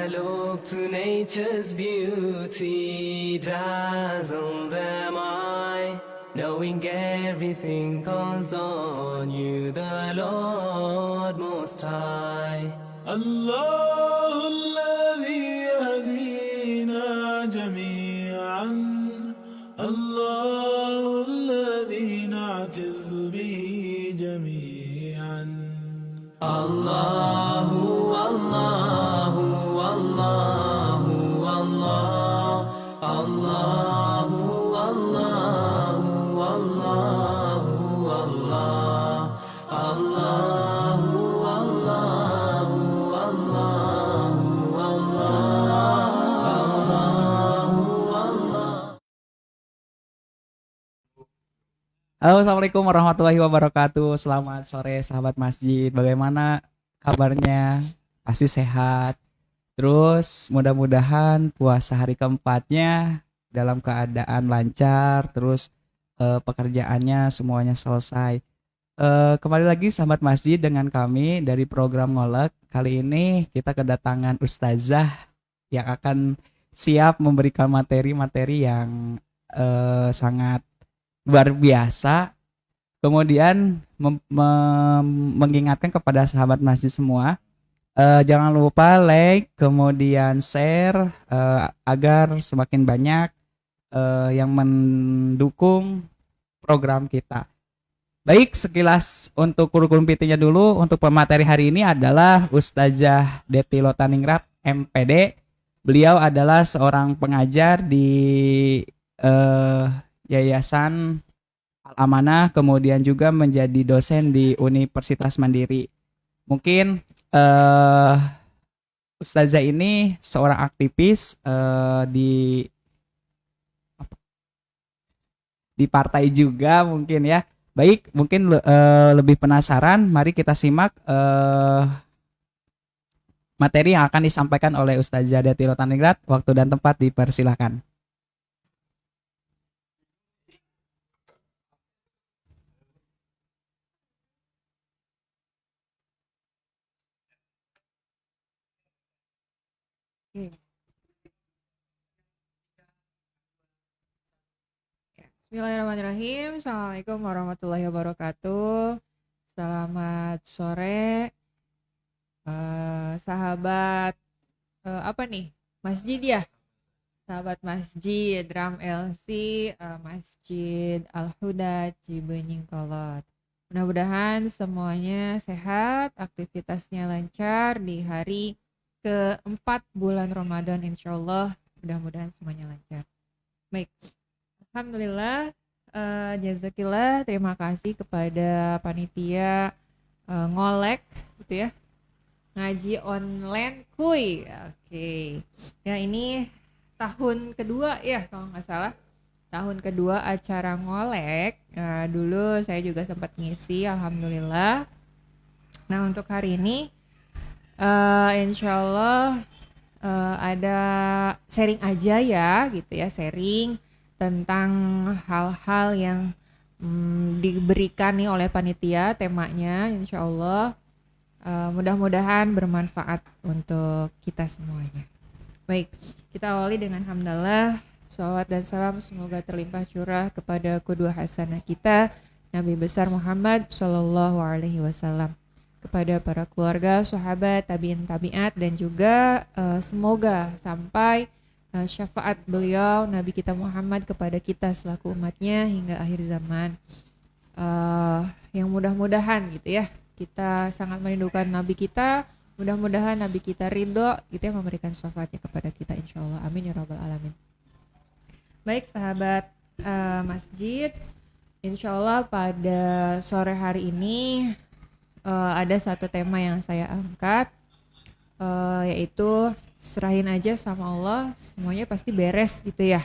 look to nature's beauty, dazzled am I, knowing everything calls on you, the Lord Most High. الله الذي يهدينا جميعا، الله الذي نعتز به جميعا. الله الله الله الله الله الله الله الله الله Halo, assalamualaikum warahmatullahi wabarakatuh. Selamat sore sahabat masjid. Bagaimana kabarnya? Pasti sehat. Terus mudah-mudahan puasa hari keempatnya dalam keadaan lancar. Terus pekerjaannya semuanya selesai. Kembali lagi sahabat masjid dengan kami dari program Ngolek. Kali ini kita kedatangan ustazah yang akan siap memberikan materi-materi yang sangat luar biasa. Kemudian mengingatkan kepada sahabat masjid semua, jangan lupa like, kemudian share, agar semakin banyak yang mendukung program kita. Baik, sekilas untuk kurikulum PT-nya dulu. Untuk pemateri hari ini adalah Ustazah Deti Lotaningrat, MPD. Beliau adalah seorang pengajar di Yayasan Al-Amanah, kemudian juga menjadi dosen di Universitas Mandiri. Mungkin Ustazah ini seorang aktivis di partai juga mungkin ya. Baik, mungkin lebih penasaran, mari kita simak materi yang akan disampaikan oleh Ustazah Deti Lotaningrat. Waktu dan tempat dipersilakan. Bismillahirrahmanirrahim. Assalamualaikum warahmatullahi wabarakatuh. Selamat sore, sahabat apa nih? Masjid ya? Sahabat masjid, Ram LC, Masjid Al-Huda, Cibenying Kolot. Mudah-mudahan semuanya sehat, aktivitasnya lancar di hari keempat bulan Ramadan, insya Allah. Mudah-mudahan semuanya lancar. Baik. Alhamdulillah, jazakillah, terima kasih kepada panitia Ngolek gitu ya, ngaji online kuy. Oke. Ya, ini tahun kedua ya kalau nggak salah, tahun kedua acara Ngolek. Dulu saya juga sempat ngisi, alhamdulillah. Nah, untuk hari ini insya Allah ada sharing aja ya gitu ya, sharing tentang hal-hal yang diberikan nih oleh panitia, temanya insya Allah mudah-mudahan bermanfaat untuk kita semuanya. Baik, kita awali dengan hamdalah, sholawat dan salam semoga terlimpah curah kepada qudwah hasanah kita Nabi besar Muhammad Shallallahu Alaihi Wasallam, kepada para keluarga, sahabat, tabiin tabiat, dan juga semoga sampai syafaat beliau Nabi kita Muhammad kepada kita selaku umatnya hingga akhir zaman. Yang mudah-mudahan gitu ya, kita sangat merindukan Nabi kita, mudah-mudahan Nabi kita ridho gitu ya, memberikan syafaatnya kepada kita insya Allah, amin ya rabbal alamin. Baik sahabat masjid, insya Allah pada sore hari ini ada satu tema yang saya angkat, yaitu serahin aja sama Allah, semuanya pasti beres gitu ya.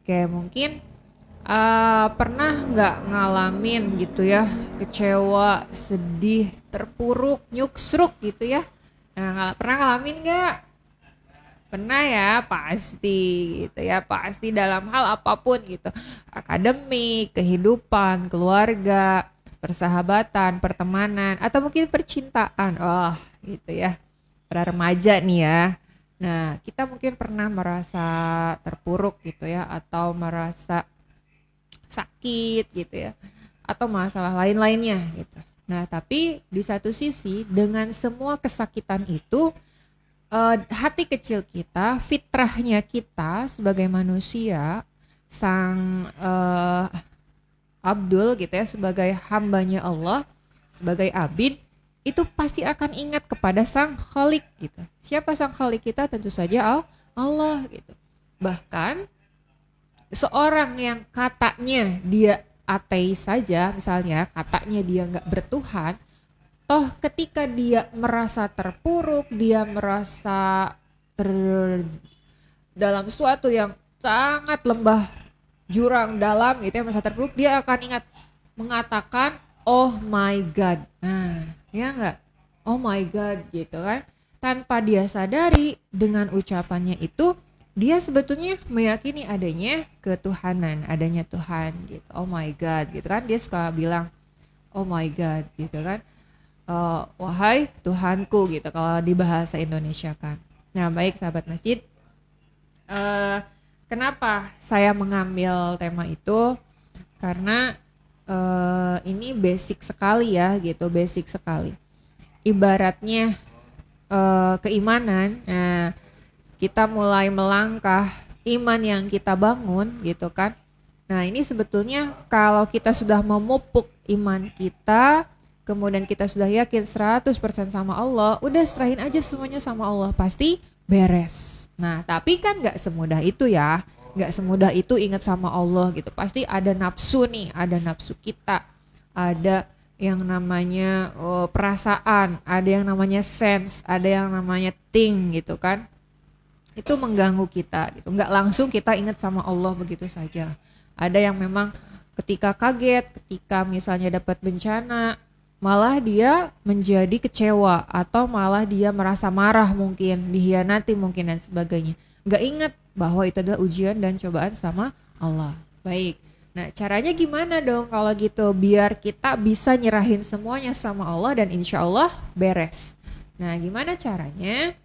Kayak mungkin pernah nggak ngalamin gitu ya, kecewa, sedih, terpuruk, nyuksruk gitu ya. Nah, pernah ngalamin nggak? Pernah ya, pasti gitu ya, pasti dalam hal apapun gitu, akademik, kehidupan, keluarga, persahabatan, pertemanan, atau mungkin percintaan. Oh gitu ya, para remaja nih ya. Nah, kita mungkin pernah merasa terpuruk gitu ya, atau merasa sakit gitu ya, atau masalah lain-lainnya gitu. Nah, tapi di satu sisi dengan semua kesakitan itu, hati kecil kita, fitrahnya kita sebagai manusia, sang Abdul gitu ya, sebagai hambanya Allah, sebagai abid, itu pasti akan ingat kepada sang Khalik gitu. Siapa sang Khalik kita? Tentu saja Allah gitu. Bahkan seorang yang katanya dia ateis saja, misalnya katanya dia nggak bertuhan, toh ketika dia merasa terpuruk, dia merasa dalam suatu yang sangat lembah jurang dalam gitu ya, merasa terpuruk, dia akan ingat mengatakan oh my God. Nah, ya enggak? Oh my God gitu kan. Tanpa dia sadari dengan ucapannya itu, dia sebetulnya meyakini adanya ketuhanan, adanya Tuhan gitu. Oh my God gitu kan. Dia suka bilang oh my God gitu kan. Wahai Tuhanku gitu kalau di bahasa Indonesia kan. Nah, baik sahabat masjid. Kenapa saya mengambil tema itu? Karena ini basic sekali ya gitu, basic sekali. Ibaratnya keimanan, nah, kita mulai melangkah iman yang kita bangun gitu kan. Nah, ini sebetulnya kalau kita sudah memupuk iman kita, kemudian kita sudah yakin 100% sama Allah, udah serahin aja semuanya sama Allah, pasti beres. Nah, tapi kan gak semudah itu ya, gak semudah itu ingat sama Allah gitu. Pasti ada nafsu nih, ada nafsu kita, ada yang namanya perasaan, ada yang namanya sense, ada yang namanya think gitu kan. Itu mengganggu kita gitu. Nggak langsung kita ingat sama Allah begitu saja. Ada yang memang ketika kaget, ketika misalnya dapat bencana, malah dia menjadi kecewa atau malah dia merasa marah mungkin, dihianati mungkin dan sebagainya. Nggak ingat bahwa itu adalah ujian dan cobaan sama Allah. Baik. Nah, caranya gimana dong kalau gitu biar kita bisa nyerahin semuanya sama Allah dan insya Allah beres. Nah, gimana caranya?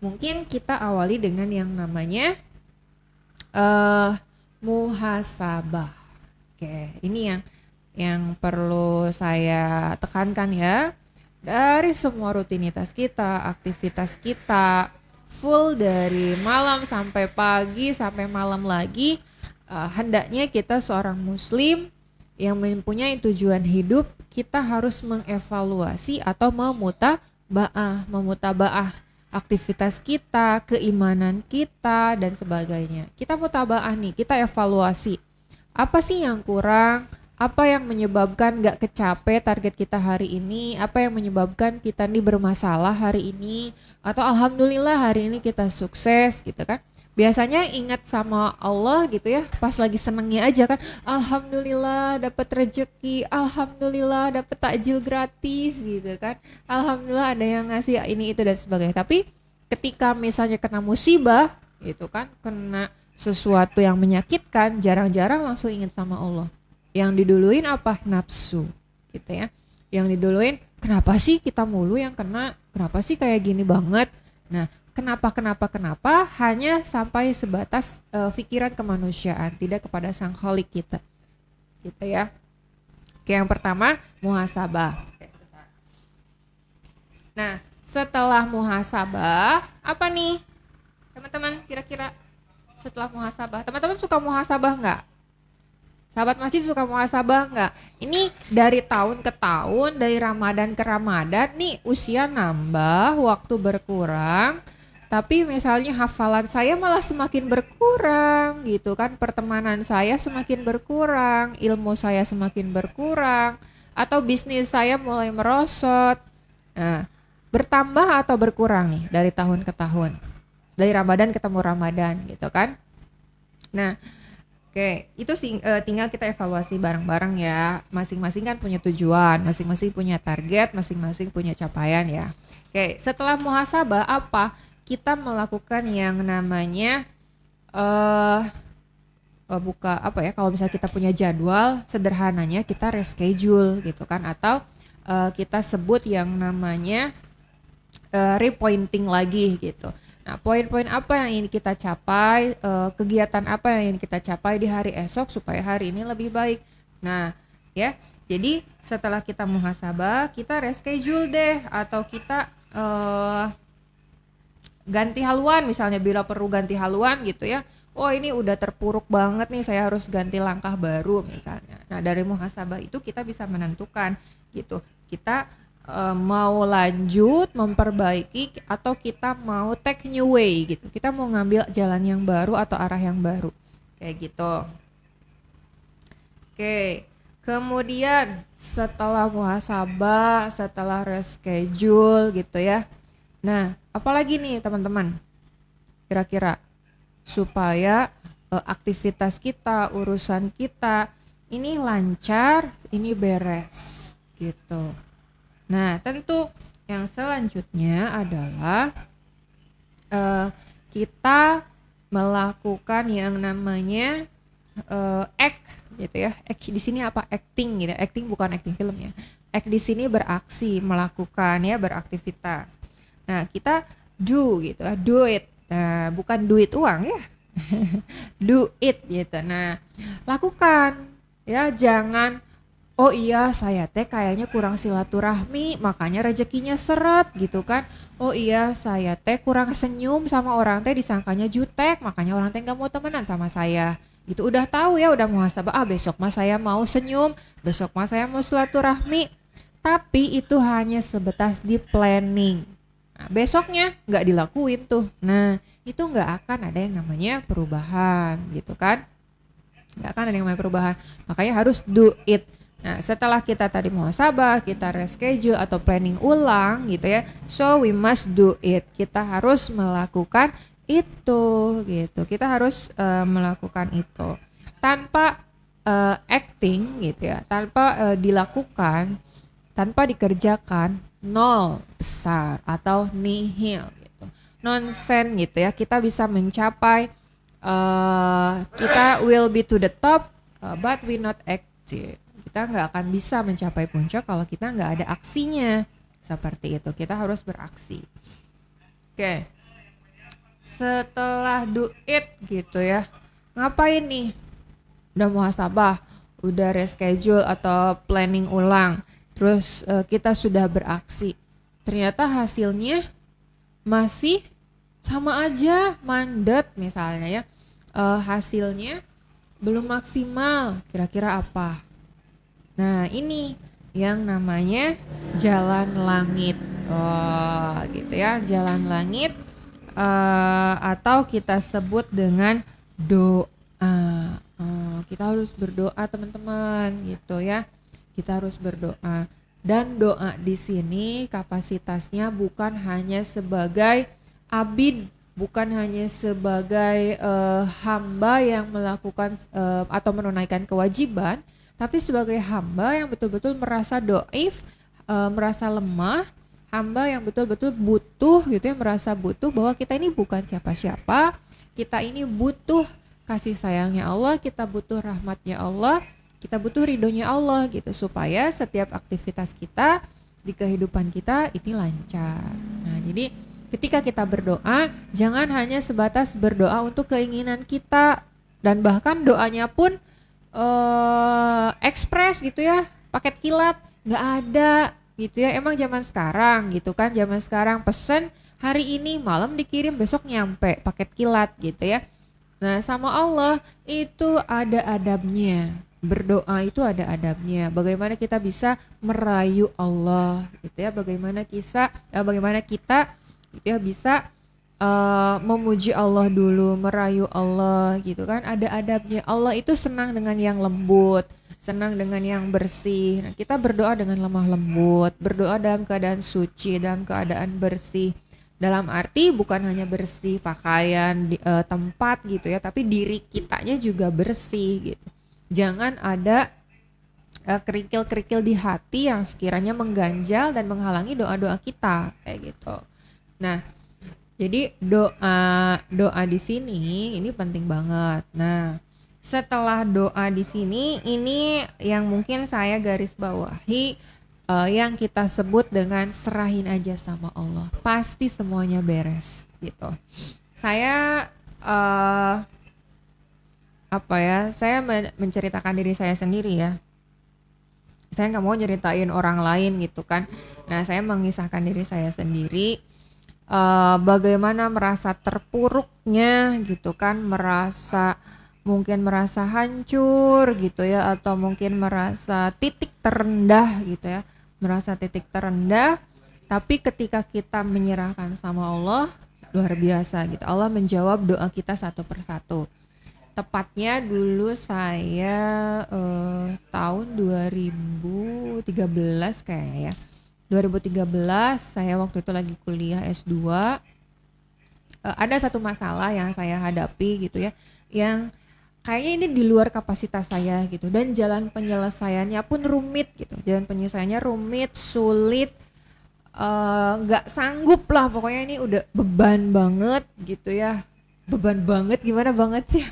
Mungkin kita awali dengan yang namanya muhasabah. Oke, ini yang perlu saya tekankan ya. Dari semua rutinitas kita, aktivitas kita, full dari malam sampai pagi sampai malam lagi, hendaknya kita seorang muslim yang mempunyai tujuan hidup, kita harus mengevaluasi atau memutabaah aktivitas kita, keimanan kita dan sebagainya. Kita mutabaah nih, kita evaluasi. Apa sih yang kurang? Apa yang menyebabkan gak kecapai target kita hari ini? Apa yang menyebabkan kita nih bermasalah hari ini? Atau alhamdulillah hari ini kita sukses gitu kan? Biasanya ingat sama Allah gitu ya, pas lagi senengnya aja kan, alhamdulillah dapat rezeki, alhamdulillah dapat takjil gratis gitu kan, alhamdulillah ada yang ngasih ini itu dan sebagainya. Tapi ketika misalnya kena musibah gitu kan, kena sesuatu yang menyakitkan, jarang-jarang langsung ingat sama Allah. Yang diduluin apa? Nafsu gitu ya. Yang diduluin, kenapa sih kita mulu yang kena, kenapa sih kayak gini banget. Nah, kenapa hanya sampai sebatas pikiran kemanusiaan, tidak kepada sang Khalik kita gitu ya. Oke, yang pertama muhasabah. Nah, setelah muhasabah apa nih teman-teman, kira-kira setelah muhasabah, teman-teman suka muhasabah nggak? Sahabat masjid suka muhasabah nggak? Ini dari tahun ke tahun, dari Ramadan ke Ramadan nih, usia nambah, waktu berkurang, tapi misalnya hafalan saya malah semakin berkurang gitu kan, pertemanan saya semakin berkurang, ilmu saya semakin berkurang, atau bisnis saya mulai merosot. Nah, bertambah atau berkurang nih dari tahun ke tahun, dari Ramadan ketemu Ramadan gitu kan. Nah, oke, itu tinggal kita evaluasi bareng-bareng ya. Masing-masing kan punya tujuan, masing-masing punya target, masing-masing punya capaian ya. Oke, setelah muhasabah apa? Kita melakukan yang namanya kalau misalnya kita punya jadwal, sederhananya kita reschedule gitu kan, atau kita sebut yang namanya repointing lagi gitu. Nah, poin-poin apa yang ingin kita capai, kegiatan apa yang ingin kita capai di hari esok supaya hari ini lebih baik. Nah, ya. Jadi setelah kita muhasabah, kita reschedule deh atau kita ganti haluan misalnya bila perlu ganti haluan gitu ya. Oh ini udah terpuruk banget nih, saya harus ganti langkah baru misalnya. Nah dari muhasabah itu kita bisa menentukan gitu. Kita mau lanjut memperbaiki atau kita mau take new way gitu. Kita mau ngambil jalan yang baru atau arah yang baru kayak gitu. Oke. Kemudian setelah muhasabah, setelah reschedule gitu ya. Nah, apalagi nih teman-teman? Kira-kira supaya aktivitas kita, urusan kita ini lancar, ini beres gitu. Nah, tentu yang selanjutnya adalah kita melakukan yang namanya act gitu ya. Act di sini apa? Acting gitu. Acting bukan acting film ya. Act di sini beraksi, melakukan ya, beraktivitas. Nah, kita do gitu, do it. Nah, bukan duit uang ya. Do it gitu. Nah, lakukan ya, jangan oh iya saya teh kayaknya kurang silaturahmi, makanya rezekinya seret gitu kan. Oh iya saya teh kurang senyum sama orang teh, disangkanya jutek, makanya orang teh nggak mau temenan sama saya. Itu udah tahu ya, udah muhasabah, besok mah saya mau senyum, besok mah saya mau silaturahmi. Tapi itu hanya sebatas di planning. Nah, besoknya nggak dilakuin tuh. Nah, itu nggak akan ada yang namanya perubahan gitu kan. Nggak akan ada yang namanya perubahan. Makanya harus do it. Nah, setelah kita tadi muhasabah, kita reschedule atau planning ulang gitu ya. So we must do it. Kita harus melakukan itu gitu. Kita harus melakukan itu. Tanpa acting gitu ya, tanpa dilakukan, tanpa dikerjakan, nol besar atau nihil gitu. Nonsen gitu ya. Kita bisa mencapai kita will be to the top but we not active. Kita nggak akan bisa mencapai puncak kalau kita nggak ada aksinya. Seperti itu. Kita harus beraksi. Oke. Setelah do it gitu ya. Ngapain nih? Udah muhasabah, udah reschedule atau planning ulang. Terus kita sudah beraksi. Ternyata hasilnya masih sama aja, mandet misalnya ya. Hasilnya belum maksimal. Kira-kira apa? Nah, ini yang namanya jalan langit. Oh, gitu ya, jalan langit atau kita sebut dengan doa. Kita harus berdoa teman-teman gitu ya. Kita harus berdoa. Dan doa di sini kapasitasnya bukan hanya sebagai abid, bukan hanya sebagai hamba yang melakukan atau menunaikan kewajiban, tapi sebagai hamba yang betul-betul merasa doif, merasa lemah, hamba yang betul-betul butuh gitu ya, merasa butuh bahwa kita ini bukan siapa-siapa, kita ini butuh kasih sayangnya Allah, kita butuh rahmatnya Allah, kita butuh ridhonya Allah gitu, supaya setiap aktivitas kita di kehidupan kita ini lancar. Nah, jadi ketika kita berdoa, jangan hanya sebatas berdoa untuk keinginan kita, dan bahkan doanya pun ekspres gitu ya, paket kilat, nggak ada gitu ya. Emang zaman sekarang gitu kan, zaman sekarang pesen hari ini malam dikirim besok nyampe, paket kilat gitu ya. Nah, sama Allah itu ada adabnya. Berdoa itu ada adabnya. Bagaimana kita bisa merayu Allah gitu ya, bagaimana kita gitu ya bisa memuji Allah dulu, merayu Allah gitu kan, ada adabnya. Allah itu senang dengan yang lembut, senang dengan yang bersih. Nah, kita berdoa dengan lemah lembut, berdoa dalam keadaan suci, dalam keadaan bersih. Dalam arti bukan hanya bersih pakaian, tempat gitu ya, tapi diri kitanya juga bersih gitu. Jangan ada kerikil-kerikil di hati yang sekiranya mengganjal dan menghalangi doa-doa kita kayak gitu. Nah, jadi doa di sini ini penting banget. Nah, setelah doa di sini, ini yang mungkin saya garis bawahi, yang kita sebut dengan serahin aja sama Allah. Pasti semuanya beres gitu. Saya saya menceritakan diri saya sendiri ya. Saya nggak mau nyeritain orang lain gitu kan. Nah, saya mengisahkan diri saya sendiri. Bagaimana merasa terpuruknya gitu kan, mungkin merasa hancur gitu ya, atau mungkin merasa titik terendah gitu ya, merasa titik terendah. Tapi ketika kita menyerahkan sama Allah, luar biasa gitu. Allah menjawab doa kita satu persatu. Tepatnya dulu saya tahun 2013 kayaknya ya. 2013 saya waktu itu lagi kuliah S2. Ada satu masalah yang saya hadapi gitu ya, yang kayaknya ini di luar kapasitas saya gitu, dan jalan penyelesaiannya pun rumit gitu. Jalan penyelesaiannya rumit, sulit, nggak sanggup lah, pokoknya ini udah beban banget gitu ya. Beban banget gimana banget sih?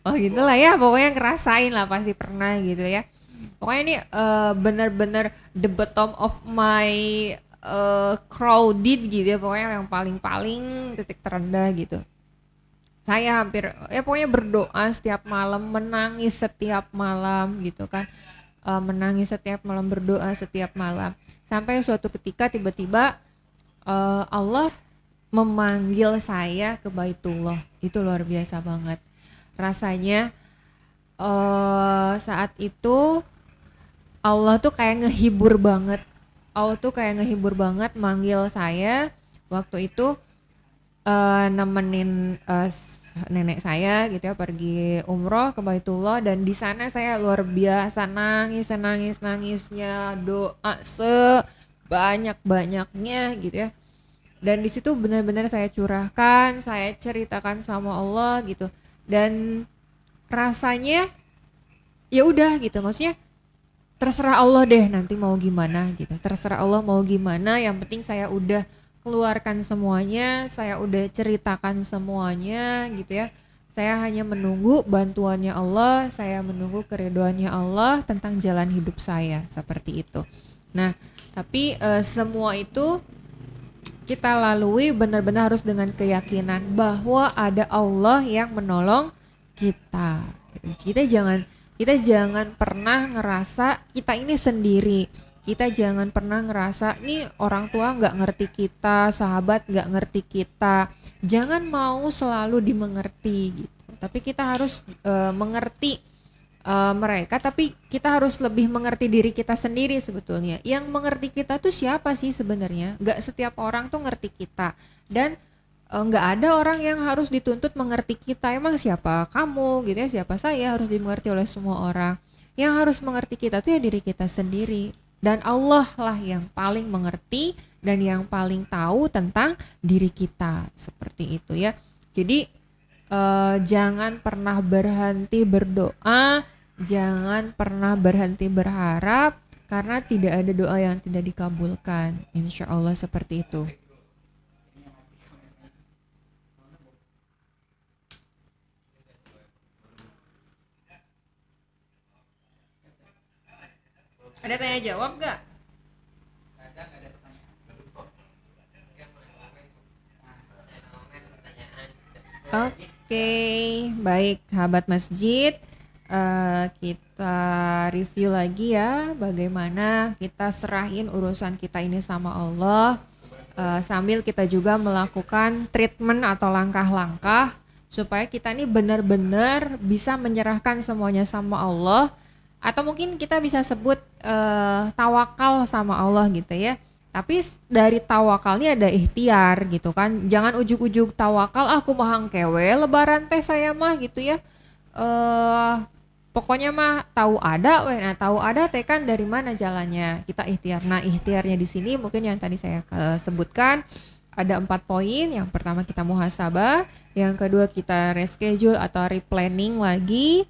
Oh gitulah ya, pokoknya ngerasain lah, pasti pernah gitu ya. Pokoknya ini benar-benar the bottom of my crowded gitu ya, pokoknya yang paling titik terendah gitu. Saya hampir ya pokoknya berdoa setiap malam, menangis setiap malam gitu kan. Menangis setiap malam, berdoa setiap malam. Sampai suatu ketika tiba-tiba Allah memanggil saya ke Baitullah. Itu luar biasa banget. Rasanya saat itu Allah tuh kayak ngehibur banget. Allah tuh kayak ngehibur banget manggil saya. Waktu itu nemenin nenek saya gitu ya pergi umroh ke Baitullah, dan di sana saya luar biasa nangisnya, doa sebanyak-banyaknya gitu ya. Dan di situ benar-benar saya curahkan, saya ceritakan sama Allah gitu. Dan rasanya ya udah gitu, maksudnya terserah Allah deh nanti mau gimana gitu. Terserah Allah mau gimana, yang penting saya udah keluarkan semuanya, saya udah ceritakan semuanya gitu ya. Saya hanya menunggu bantuannya Allah, saya menunggu keridhoannya Allah tentang jalan hidup saya, seperti itu. Nah, tapi semua itu kita lalui benar-benar harus dengan keyakinan bahwa ada Allah yang menolong kita. Kita jangan pernah ngerasa kita ini sendiri. Kita jangan pernah ngerasa nih orang tua nggak ngerti kita, sahabat nggak ngerti kita. Jangan mau selalu dimengerti gitu. Tapi kita harus mengerti mereka, tapi kita harus lebih mengerti diri kita sendiri sebetulnya. Yang mengerti kita tuh siapa sih sebenarnya? Nggak setiap orang tuh ngerti kita. Dan nggak ada orang yang harus dituntut mengerti kita. Emang siapa kamu gitu ya, siapa saya harus dimengerti oleh semua orang. Yang harus mengerti kita tuh ya diri kita sendiri. Dan Allah lah yang paling mengerti dan yang paling tahu tentang diri kita, seperti itu ya. Jadi jangan pernah berhenti berdoa, jangan pernah berhenti berharap, karena tidak ada doa yang tidak dikabulkan. Insya Allah seperti itu. Ada tanya jawab gak? Oke, baik sahabat masjid, kita review lagi ya bagaimana kita serahin urusan kita ini sama Allah, sambil kita juga melakukan treatment atau langkah-langkah supaya kita ini benar-benar bisa menyerahkan semuanya sama Allah. Atau mungkin kita bisa sebut tawakal sama Allah gitu ya. Tapi dari tawakal ini ada ikhtiar gitu kan. Jangan ujuk-ujuk tawakal, aku mahang kewe lebaran teh saya mah gitu ya. Pokoknya mah tahu ada, nah tahu ada teh kan dari mana jalannya, kita ikhtiar. Nah ikhtiarnya di sini mungkin yang tadi saya sebutkan ada 4 poin. Yang pertama kita muhasabah, yang kedua kita reschedule atau replanning lagi.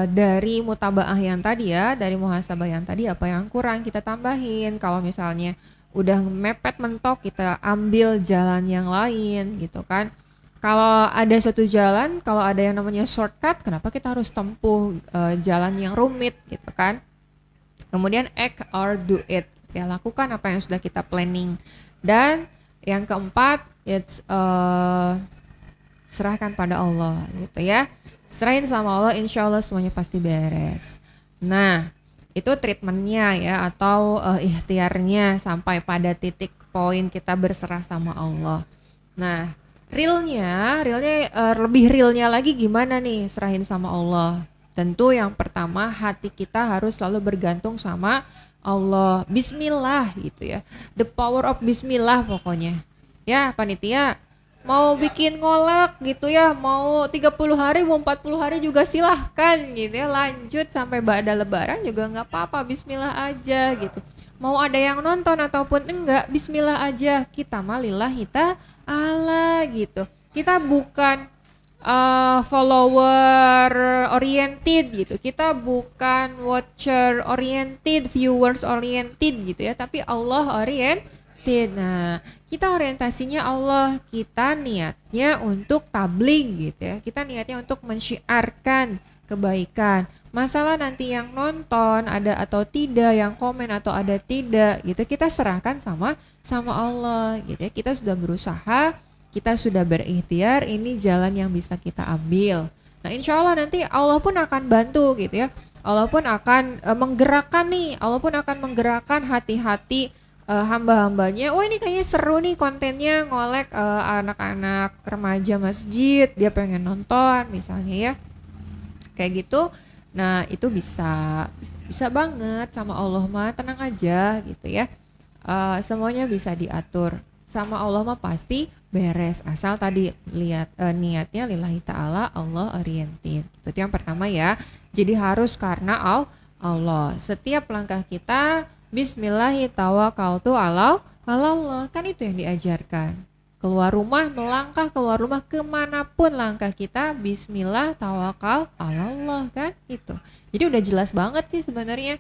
Dari mutabaah yang tadi ya, dari muhasabah yang tadi apa yang kurang kita tambahin. Kalau misalnya udah mepet mentok, kita ambil jalan yang lain gitu kan. Kalau ada satu jalan, kalau ada yang namanya shortcut, kenapa kita harus tempuh jalan yang rumit gitu kan. Kemudian act or do it. Ya, lakukan apa yang sudah kita planning. Dan yang keempat, it's serahkan pada Allah gitu ya. Serahin sama Allah, insya Allah semuanya pasti beres. Nah, itu treatmentnya ya, atau ikhtiarnya sampai pada titik poin kita berserah sama Allah. Nah, realnya lebih realnya lagi gimana nih serahin sama Allah? Tentu yang pertama, hati kita harus selalu bergantung sama Allah. Bismillah gitu ya. The power of Bismillah pokoknya. Ya, panitia mau bikin ngolak gitu ya, mau 30 hari, mau 40 hari juga silahkan gitu ya. Lanjut sampai ba'da lebaran juga nggak apa-apa, bismillah aja gitu. Mau ada yang nonton ataupun enggak, bismillah aja. Kita mah lillahi ta'ala gitu. Kita bukan follower oriented gitu. Kita bukan watcher oriented, viewers oriented gitu ya, tapi Allah oriented. Nah, kita orientasinya Allah, kita niatnya untuk tabligh gitu ya. Kita niatnya untuk mensyiarkan kebaikan. Masalah nanti yang nonton ada atau tidak, yang komen atau ada tidak gitu, kita serahkan sama Allah gitu ya. Kita sudah berusaha, kita sudah berikhtiar, ini jalan yang bisa kita ambil. Nah, insya Allah nanti Allah pun akan bantu gitu ya. Allah pun akan menggerakkan hati-hati hamba-hambanya. Oh, ini kayaknya seru nih kontennya, ngolek anak-anak remaja masjid, dia pengen nonton misalnya ya. Kayak gitu. Nah, itu bisa banget sama Allah mah, tenang aja gitu ya. Semuanya bisa diatur. Sama Allah mah pasti beres, asal tadi lihat niatnya lillahi ta'ala, Allah oriented. Itu yang pertama ya. Jadi harus karena Allah. Setiap langkah kita bismillahi tawakkaltu ala Allah, kan itu yang diajarkan. Melangkah keluar rumah kemanapun langkah kita, bismillah tawakal ala Allah, kan itu. Jadi udah jelas banget sih sebenarnya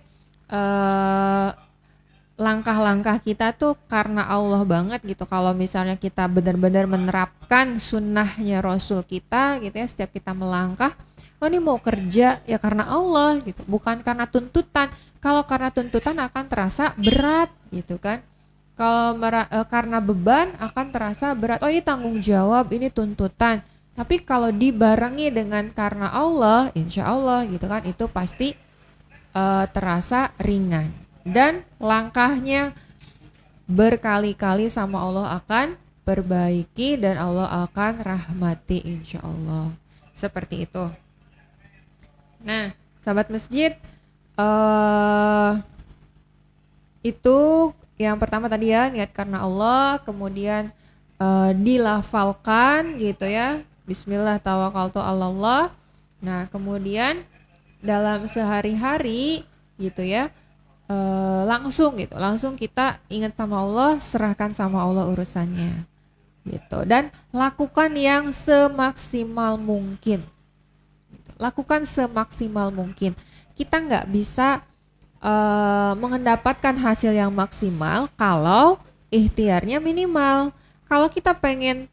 langkah-langkah kita tuh karena Allah banget gitu. Kalau misalnya kita benar-benar menerapkan sunnahnya Rasul kita gitu ya, setiap kita melangkah, oh ini mau kerja ya karena Allah gitu, bukan karena tuntutan. Kalau karena tuntutan akan terasa berat gitu kan. Kalau karena beban akan terasa berat. Oh, ini tanggung jawab, ini tuntutan. Tapi kalau dibarengi dengan karena Allah, insya Allah gitu kan, itu pasti terasa ringan. Dan langkahnya berkali-kali sama Allah akan perbaiki dan Allah akan rahmati insya Allah. Seperti itu. Nah, sahabat masjid, itu yang pertama tadi ya, niat karena Allah, kemudian dilafalkan gitu ya, bismillah tawakkaltu ala Allah. Nah, kemudian dalam sehari-hari gitu ya, langsung kita ingat sama Allah, serahkan sama Allah urusannya gitu, dan lakukan yang semaksimal mungkin gitu. Lakukan semaksimal mungkin. Kita nggak bisa mendapatkan hasil yang maksimal kalau ikhtiarnya minimal. Kalau kita pengen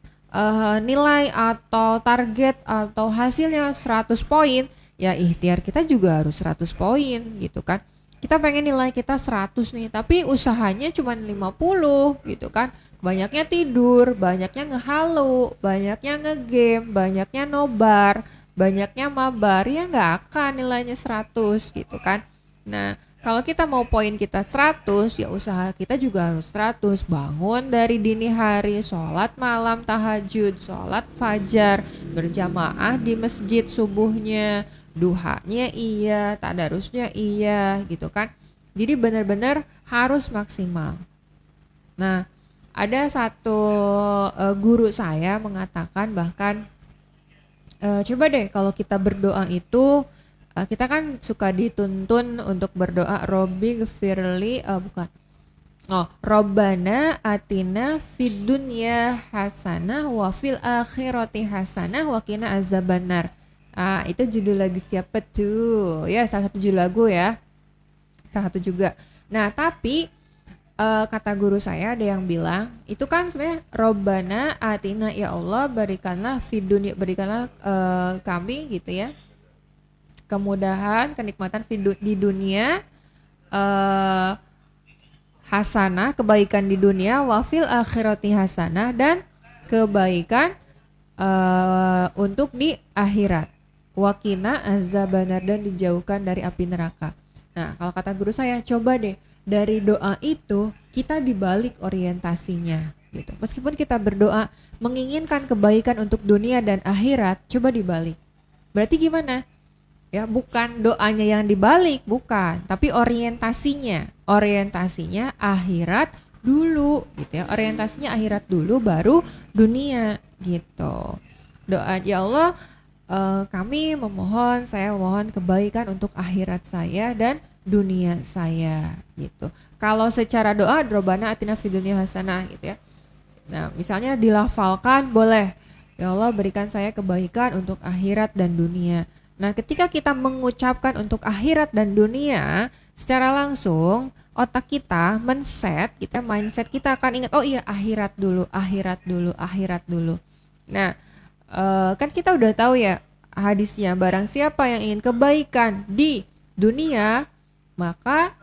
nilai atau target atau hasilnya 100 poin, ya ikhtiar kita juga harus 100 poin gitu kan. Kita pengen nilai kita 100 nih, tapi usahanya cuma 50 gitu kan. Banyaknya tidur, banyaknya ngehalu, banyaknya ngegame, banyaknya nobar, banyaknya mabar, ya nggak akan nilainya 100 gitu kan. Nah, kalau kita mau poin kita 100, ya usaha kita juga harus 100. Bangun dari dini hari, sholat malam tahajud, sholat fajar, berjamaah di masjid subuhnya, duhanya iya, tadarusnya iya gitu kan. Jadi benar-benar harus maksimal. Nah, ada satu guru saya mengatakan bahkan coba deh kalau kita berdoa itu, kita kan suka dituntun untuk berdoa Robbi gfirli, Robbana atina fid dunya hasanah wa fil akhirati hasanah wa qina azabannar. Itu judul lagu siapa tuh? Ya, salah satu judul lagu ya. Salah satu juga. Nah, tapi kata guru saya ada yang bilang, itu kan sebenarnya Robbana atina, ya Allah berikanlah fid dunya, berikanlah kami gitu ya, kemudahan, kenikmatan di dunia, eh hasanah, kebaikan di dunia, wafil akhirati hasanah, dan kebaikan untuk di akhirat. Wakina azabannar, dan dijauhkan dari api neraka. Nah, kalau kata guru saya, coba deh dari doa itu kita dibalik orientasinya gitu. Meskipun kita berdoa menginginkan kebaikan untuk dunia dan akhirat, coba dibalik. Berarti gimana? Ya, bukan doanya yang dibalik, bukan, tapi orientasinya akhirat dulu gitu ya, orientasinya akhirat dulu baru dunia gitu. Doa, ya Allah, saya memohon kebaikan untuk akhirat saya dan dunia saya gitu. Kalau secara doa, Robbana atina fid dunya hasanah gitu ya. Nah, misalnya dilafalkan boleh, ya Allah berikan saya kebaikan untuk akhirat dan dunia. Nah, ketika kita mengucapkan untuk akhirat dan dunia, secara langsung otak kita mindset kita akan ingat, oh iya, akhirat dulu. Nah, kan kita udah tahu ya hadisnya, barang siapa yang ingin kebaikan di dunia, maka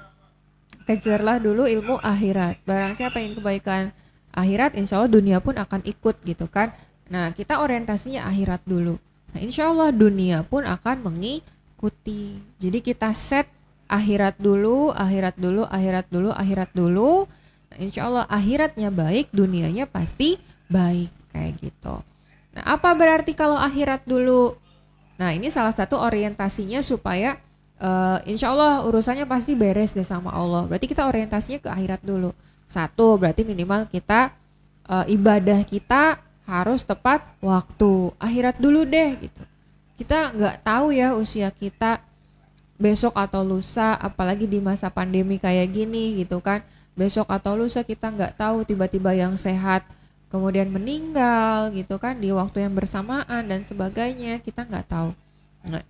kejarlah dulu ilmu akhirat. Barang siapa yang ingin kebaikan akhirat, insya Allah dunia pun akan ikut gitu kan. Nah, kita orientasinya akhirat dulu. Nah, insya Allah dunia pun akan mengikuti. Jadi kita set akhirat dulu. Nah, insya Allah akhiratnya baik, dunianya pasti baik kayak gitu. Nah, apa berarti kalau akhirat dulu? Nah, ini salah satu orientasinya supaya insya Allah urusannya pasti beres deh sama Allah. Berarti kita orientasinya ke akhirat dulu. Satu, berarti minimal kita ibadah kita harus tepat waktu, akhirat dulu deh gitu. Kita nggak tahu ya usia kita besok atau lusa, apalagi di masa pandemi kayak gini gitu kan. Besok atau lusa kita nggak tahu, tiba-tiba yang sehat kemudian meninggal gitu kan di waktu yang bersamaan dan sebagainya, kita nggak tahu. Nah,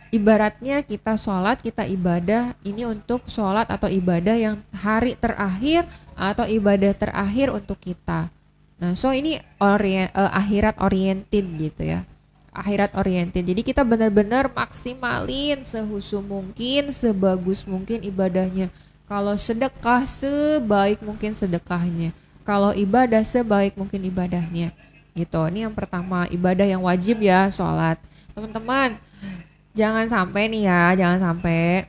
ibaratnya kita sholat, kita ibadah ini untuk sholat atau ibadah yang hari terakhir atau ibadah terakhir untuk kita. Nah, so ini akhirat oriented gitu ya. Akhirat oriented. Jadi kita benar-benar maksimalin sehusu mungkin, sebagus mungkin ibadahnya. Kalau sedekah, sebaik mungkin sedekahnya. Kalau ibadah, sebaik mungkin ibadahnya. Gitu. Ini yang pertama, ibadah yang wajib ya, sholat. Teman-teman, jangan sampai nih ya, jangan sampai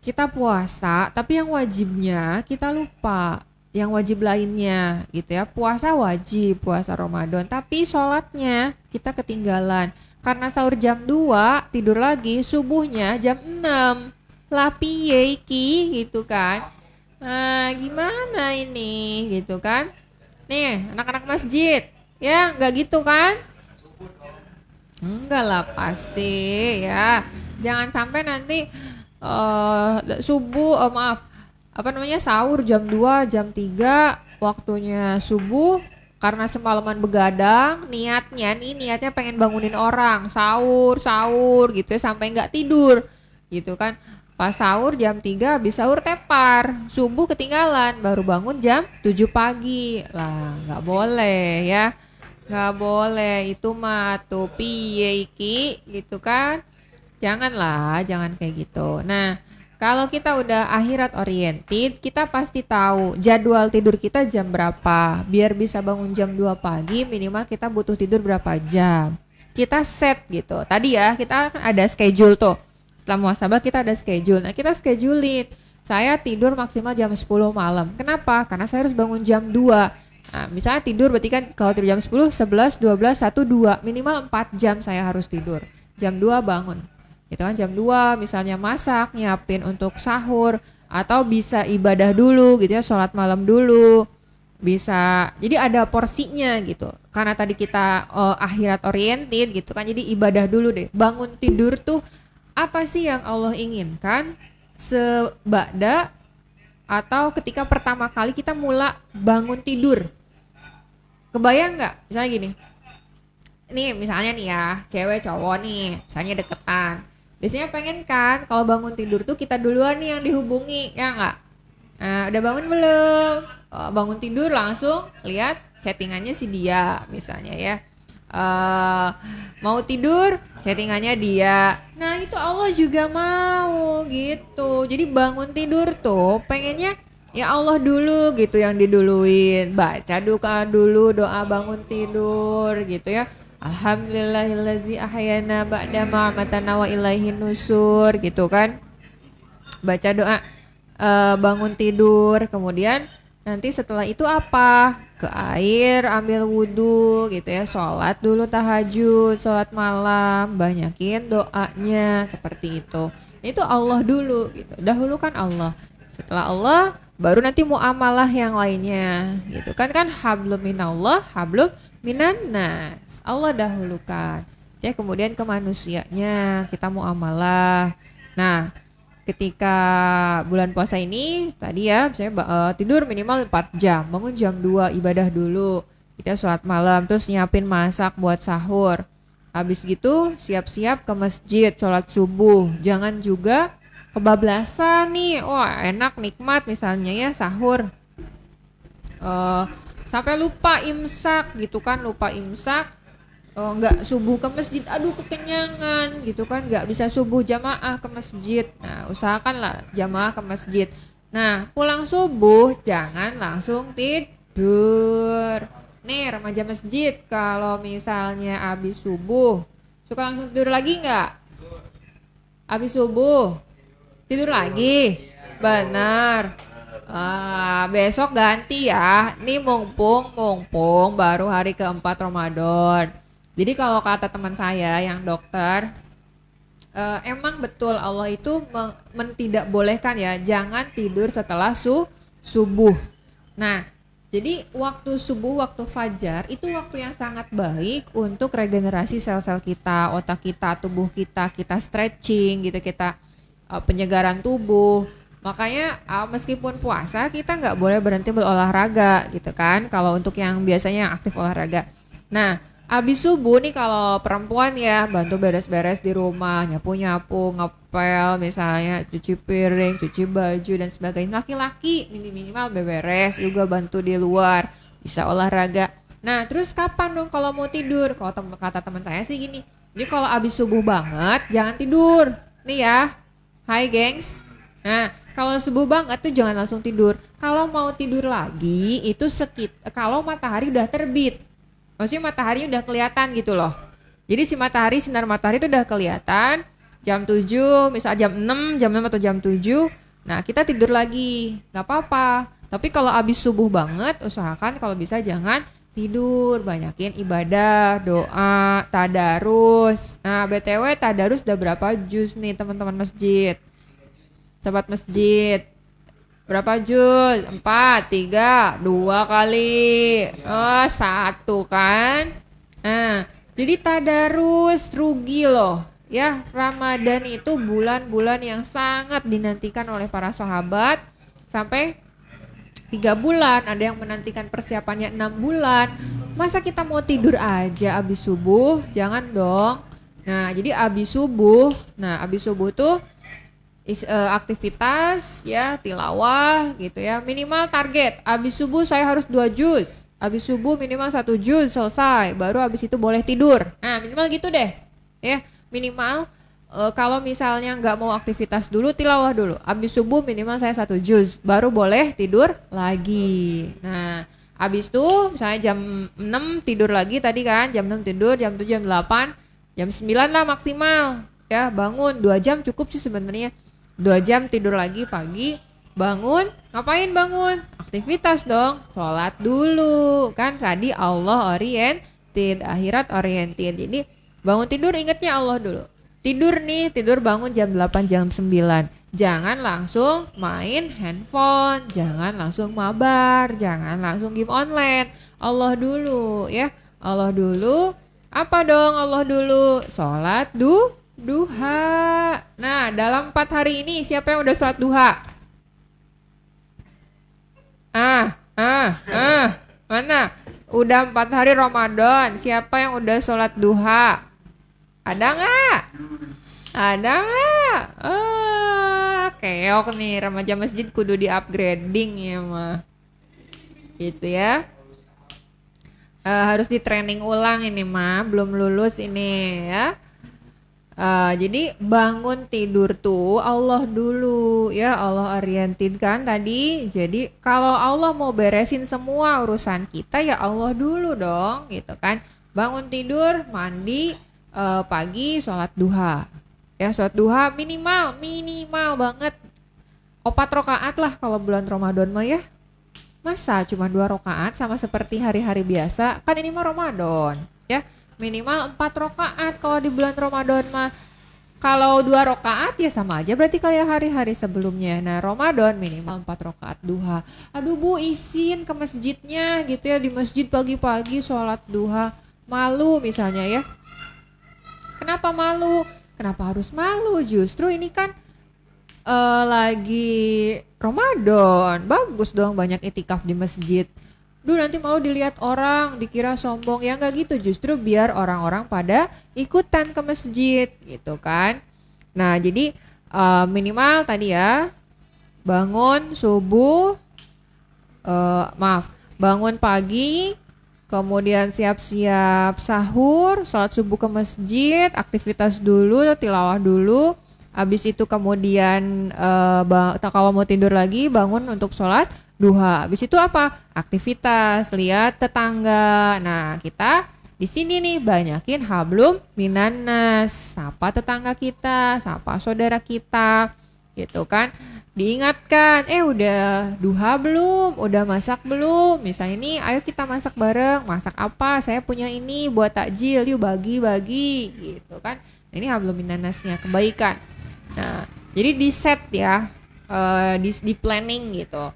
kita puasa, tapi yang wajibnya kita lupa. Yang wajib lainnya gitu ya. Puasa wajib, puasa Ramadan, tapi sholatnya kita ketinggalan. Karena sahur jam 2, tidur lagi, subuhnya jam 6. Lapi ki gitu kan. Nah, gimana ini gitu kan. Nih, anak-anak masjid. Ya, enggak gitu kan? Enggak lah, pasti ya. Jangan sampai nanti sahur jam 2, jam 3, waktunya subuh, karena semalaman begadang, niatnya pengen bangunin orang, sahur gitu ya, sampai nggak tidur gitu kan. Pas sahur jam 3, habis sahur tepar, subuh ketinggalan, baru bangun jam 7 pagi. Lah, nggak boleh ya, nggak boleh, itu mah tuh piye iki gitu kan. Jangan kayak gitu. Nah, kalau kita udah akhirat oriented, kita pasti tahu jadwal tidur kita jam berapa. Biar bisa bangun jam 2 pagi, minimal kita butuh tidur berapa jam. Kita set gitu. Tadi ya, kita ada schedule tuh. Setelah muhasabah kita ada schedule. Nah, kita schedulein. Saya tidur maksimal jam 10 malam. Kenapa? Karena saya harus bangun jam 2. Nah, misalnya tidur berarti kan kalau tidur jam 10, 11, 12, 1, 2. Minimal 4 jam saya harus tidur. Jam 2 bangun. Gitu kan, jam 2 misalnya masak, nyiapin untuk sahur, atau bisa ibadah dulu gitu ya, sholat malam dulu. Bisa, jadi ada porsinya gitu. Karena tadi kita akhirat oriented gitu kan, jadi ibadah dulu deh. Bangun tidur tuh apa sih yang Allah inginkan sebada atau ketika pertama kali kita mula bangun tidur. Kebayang nggak? Misalnya gini, nih misalnya nih ya, cewek cowok nih, misalnya deketan. Biasanya pengen kan kalau bangun tidur tuh kita duluan nih yang dihubungi, ya nggak? Nah, udah bangun belum? Bangun tidur langsung lihat chattingannya si dia misalnya ya. Mau tidur, chattingannya dia. Nah itu Allah juga mau gitu. Jadi bangun tidur tuh pengennya ya Allah dulu gitu yang diduluin. Baca doa dulu, doa bangun tidur gitu ya. Alhamdulillahillazi ahyana ba'da ma amatana wa ilaihin nusur gitu kan. Baca doa bangun tidur, kemudian nanti setelah itu apa? Ke air, ambil wudhu gitu ya, sholat dulu tahajud, sholat malam, banyakin doanya seperti itu. Itu Allah dulu gitu, dahulukan Allah. Setelah Allah, baru nanti muamalah yang lainnya gitu kan hablum minallah, hablum minannas. Allah dahulukan. Ya kemudian ke manusianya kita muamalah. Nah, ketika bulan puasa ini tadi ya misalnya tidur minimal 4 jam, bangun jam 2 ibadah dulu, kita sholat malam, terus nyiapin masak buat sahur, habis gitu siap-siap ke masjid sholat subuh. Jangan juga kebablasan nih, wah enak nikmat misalnya ya sahur sampai lupa imsak gitu kan, lupa imsak, nggak subuh ke masjid, aduh kekenyangan gitu kan, nggak bisa subuh jamaah ke masjid. Nah usahakanlah jamaah ke masjid. Nah pulang subuh jangan langsung tidur. Nih remaja masjid, kalau misalnya habis subuh suka langsung tidur lagi nggak? Habis subuh tidur lagi? Benar. Besok ganti ya. Nih mumpung baru hari keempat Ramadan. Jadi kalau kata teman saya yang dokter, emang betul Allah itu tidak bolehkan ya, jangan tidur setelah subuh. Nah, jadi waktu subuh, waktu fajar itu waktu yang sangat baik untuk regenerasi sel-sel kita, otak kita, tubuh kita, kita stretching gitu, kita penyegaran tubuh. Makanya meskipun puasa kita nggak boleh berhenti berolahraga gitu kan, kalau untuk yang biasanya aktif olahraga. Nah, abis subuh nih kalau perempuan ya bantu beres-beres di rumah, nyapu-nyapu, ngepel misalnya, cuci piring, cuci baju dan sebagainya. Laki-laki minimal beberes juga, bantu di luar, bisa olahraga. Nah terus kapan dong kalau mau tidur? Kalau kata teman saya sih gini, jadi kalau abis subuh banget jangan tidur. Nih ya, hai gengs. Nah kalau subuh banget tuh jangan langsung tidur. Kalau mau tidur lagi itu kalau matahari udah terbit. Maksudnya matahari udah kelihatan gitu loh. Jadi si matahari, sinar matahari itu udah kelihatan jam 7, misal jam 6 atau jam 7. Nah kita tidur lagi, gak apa-apa. Tapi kalau abis subuh banget, usahakan kalau bisa jangan tidur. Banyakin ibadah, doa, tadarus. Nah BTW tadarus udah berapa juz nih teman-teman masjid? Sahabat masjid, berapa juz? 4, 3, 2 kali. 1 kan. Nah, jadi tadarus rugi loh. Ya, Ramadan itu bulan-bulan yang sangat dinantikan oleh para sahabat. Sampai 3 bulan, ada yang menantikan persiapannya 6 bulan. Masa kita mau tidur aja abis subuh? Jangan dong. Nah, jadi abis subuh tuh aktivitas ya, tilawah gitu ya, minimal target abis subuh saya harus 2 juz, abis subuh minimal 1 juz selesai, baru abis itu boleh tidur. Nah minimal gitu deh ya, minimal kalau misalnya nggak mau aktivitas dulu, tilawah dulu, abis subuh minimal saya 1 juz, baru boleh tidur lagi. Nah abis itu misalnya jam 6 tidur lagi tadi kan, jam 6 tidur, jam 7, jam 8, jam 9 lah maksimal ya, bangun 2 jam cukup sih sebenarnya. 2 jam tidur lagi pagi, bangun, ngapain bangun? Aktivitas dong, sholat dulu. Kan tadi Allah oriented, akhirat oriented. Jadi bangun tidur ingetnya Allah dulu. Tidur bangun jam 8, jam 9. Jangan langsung main handphone, jangan langsung mabar, jangan langsung game online. Allah dulu ya, Allah dulu. Apa dong Allah dulu? Sholat duha. Nah dalam 4 hari ini siapa yang udah sholat duha? Mana? Udah 4 hari Ramadan, siapa yang udah sholat duha? Ada nggak? Keok nih, remaja masjid kudu di upgrading ya mah. Gitu ya. harus di training ulang ini mah, belum lulus ini ya. Jadi bangun tidur tuh Allah dulu ya, Allah oriented kan tadi. Jadi kalau Allah mau beresin semua urusan kita ya Allah dulu dong gitu kan. Bangun tidur, mandi, pagi sholat duha. Ya sholat duha minimal banget 4 rakaat lah kalau bulan Ramadan mah ya. Masa cuma 2 rakaat sama seperti hari-hari biasa? Kan ini mah Ramadan ya. Minimal 4 rakaat kalau di bulan Ramadan mah. Kalau 2 rakaat ya sama aja berarti kayak hari-hari sebelumnya. Nah Ramadan minimal 4 rakaat duha. Aduh Bu, izin ke masjidnya gitu ya, di masjid pagi-pagi sholat duha. Malu misalnya ya. Kenapa malu? Kenapa harus malu? Justru ini kan lagi Ramadan. Bagus dong banyak itikaf di masjid. Duh nanti malu dilihat orang, dikira sombong. Ya nggak gitu, justru biar orang-orang pada ikutan ke masjid gitu kan. Nah jadi minimal tadi ya, bangun subuh, bangun pagi, kemudian siap-siap sahur, sholat subuh ke masjid, aktivitas dulu, tilawah dulu. Habis itu kemudian kalau mau tidur lagi bangun untuk sholat duha. Habis itu apa? Aktivitas, lihat tetangga. Nah, kita di sini nih banyakin hablum minanas. Sapa tetangga kita, sapa saudara kita. Gitu kan. Diingatkan, udah duha belum? Udah masak belum? Misalnya nih, ayo kita masak bareng. Masak apa? Saya punya ini buat takjil, yuk bagi-bagi gitu kan. Nah, ini hablum minanasnya, kebaikan. Nah, jadi di set ya, di planning gitu.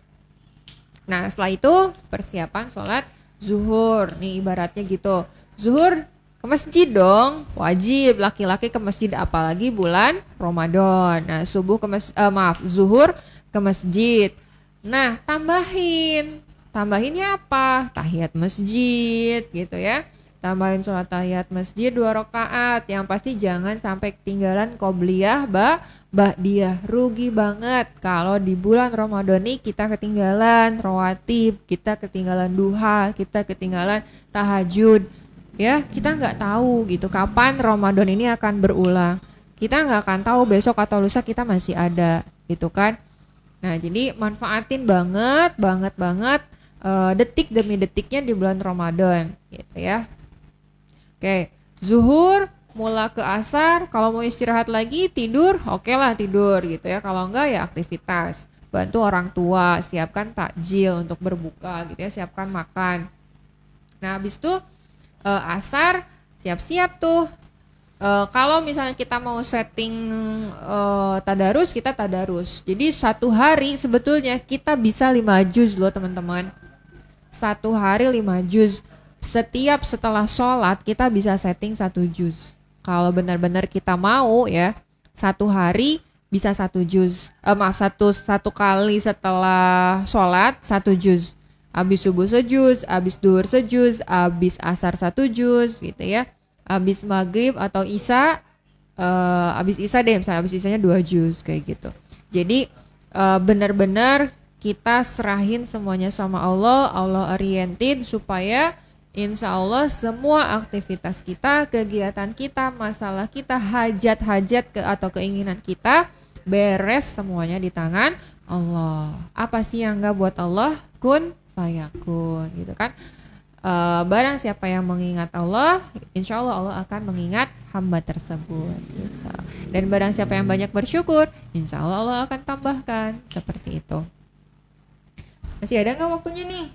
Nah setelah itu persiapan sholat zuhur. Nih ibaratnya gitu, zuhur ke masjid dong, wajib laki-laki ke masjid apalagi bulan Ramadan. Nah zuhur ke masjid. Nah tambahinnya apa? Tahiyat masjid gitu ya. Tambahin sholat tahiyat masjid 2 rakaat. Yang pasti jangan sampai ketinggalan qobliyah ba'diyah. Rugi banget kalau di bulan Ramadan ini kita ketinggalan rawatib, kita ketinggalan duha, kita ketinggalan tahajud. Ya, kita nggak tahu gitu kapan Ramadan ini akan berulang. Kita nggak akan tahu besok atau lusa kita masih ada gitu kan. Nah, jadi manfaatin banget detik demi detiknya di bulan Ramadan gitu ya. Oke, zuhur mula ke asar, kalau mau istirahat lagi tidur, oke lah tidur gitu ya. Kalau enggak ya aktivitas, bantu orang tua, siapkan takjil untuk berbuka gitu ya, siapkan makan. Nah habis itu asar siap-siap tuh. Kalau misalnya kita mau setting tadarus, kita tadarus. Jadi 1 hari sebetulnya kita bisa 5 juz loh teman-teman. 1 hari 5 juz. Setiap setelah sholat kita bisa setting 1 juz. Kalau benar-benar kita mau ya, 1 hari bisa 1 juz. Satu kali setelah sholat 1 juz. Habis subuh sejuz, habis duhur sejuz, habis asar 1 juz gitu ya. Habis maghrib atau isya, habis isya deh, misalnya habis isyanya 2 juz kayak gitu. Jadi benar-benar kita serahin semuanya sama Allah, Allah oriented supaya insya Allah semua aktivitas kita, kegiatan kita, masalah kita, hajat-hajat atau keinginan kita beres semuanya di tangan Allah. Apa sih yang enggak buat Allah? Kun fayakun gitu kan. Barang siapa yang mengingat Allah, insya Allah Allah akan mengingat hamba tersebut gitu. Dan barang siapa yang banyak bersyukur, insya Allah Allah akan tambahkan. Seperti itu. Masih ada nggak waktunya nih?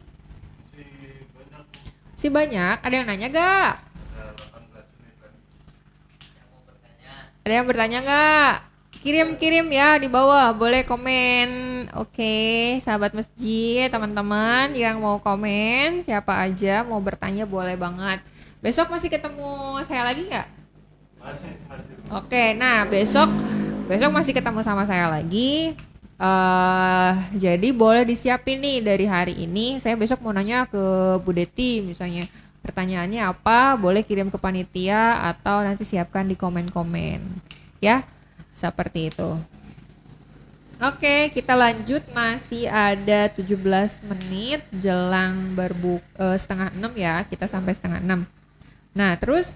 Si banyak, ada yang nanya gak? Ada yang bertanya gak? Kirim ya di bawah, boleh komen. Oke, sahabat masjid, teman-teman yang mau komen, siapa aja mau bertanya boleh banget. Besok masih ketemu saya lagi gak? Masih. Oke, nah besok masih ketemu sama saya lagi. Jadi boleh disiapin nih dari hari ini. Saya besok mau nanya ke Bu Deti misalnya, pertanyaannya apa, boleh kirim ke panitia atau nanti siapkan di komen-komen ya, seperti itu. Oke, kita lanjut, masih ada 17 menit jelang setengah 6 ya, kita sampai setengah 6. Nah, terus